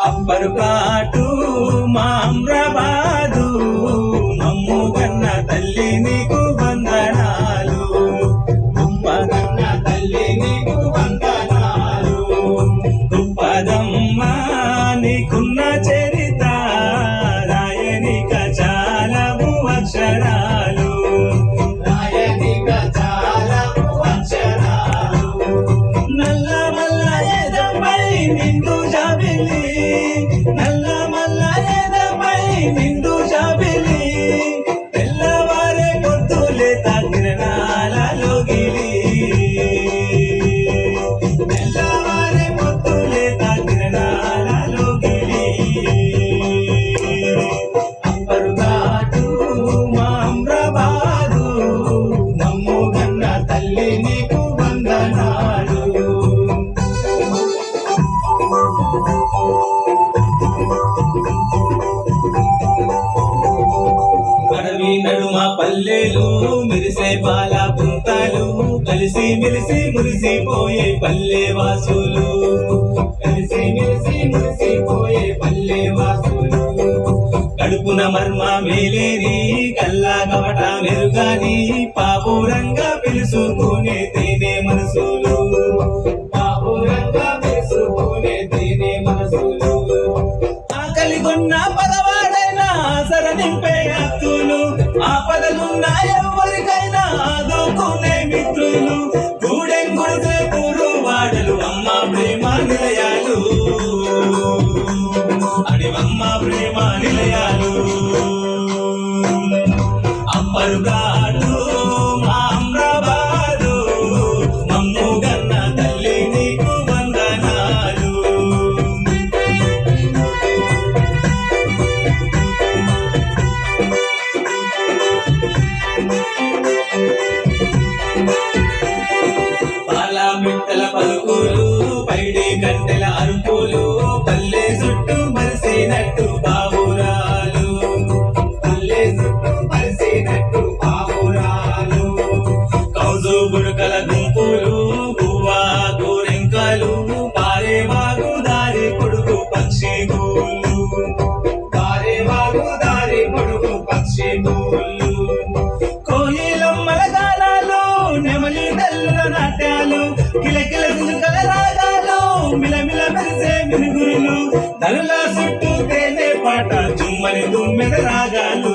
అప్పరుకాటు మామ్రాబాదు మమ్ము కన్న తల్లి నీకు వందనాలు, గొప్పగన్న తల్లి నీకు వందనాలు. గొప్పదమ్మ నీకున్న చరిత రాయనిక చాలవు అక్షరాలు, రాయనిక చాలవు అక్షరాలు. నల్ల మల్ల ఎదపై నిండు జాబిలి, నల్ల మల్ల ఎదపై నిండు జాబిలి, తెల్లవారే పొద్దులే కిరణాలలో గిలి, తెల్లవారే పొద్దులే కిరణాలలో గిలి. అప్పరుగాటు మామ్రాబాదు మమ్ము గన్న తల్లి నీకు వందనాలు. అడవి నడుమ పల్లెలు మెరిసే పాల పుంతలు, కలిసి మెలిసి మురిసిపోయే పల్లె వాసులు, కలిసి మెలిసి మురిసిపోయే పల్లె వాసులు. కడుపున మర్మ మేలేని కల్లా కవట మెరుగాని పావురంగా పిలుసుకునే తేనె మనసులు, పావురంగా పిలుసుకునే తేనె మనసులు. ఆకలి కొన్న పదవాడైనా ఆసర నింపే హక్కులు, ఆపదలున్న ఎవరికైనా ఆదుకునే మిత్రులు, గూడెం గుడిసె పూరు వాడలు అమ్మ ప్రేమ నిలయాలు, అడివమ్మ ప్రేమ నిలయాలు. అప్పరుగాడు మామ్రాబాదు మమ్ము గన్న తల్లి నీకు వందనాలు. పాల మిట్టల పలుకులు పైడి గంటెల అరుపులు, పల్లె చుట్టూ మరిసినట్టు బావురాలు, పల్లె చుట్టూ మరిసినట్టు బావురాలు. కౌజు బుడకల గుంపులు గువ్వా గోరెంకలు, పారే వాగు దారి పొడుగు పక్షి గోళ్ళు, పారే వాగు దారి పొడుగు పక్షి గోళ్ళు. కోయిలమ్మల గానాలు నెమలి తల్లుల నాట్యాలు, కిలకిల సిలుకల రాగాలు మిలమిల మెరిసే మినుగురులు, తనుల చుట్టూ తేనె పాట చుమ్మని దుమ్మెద రాగాలు.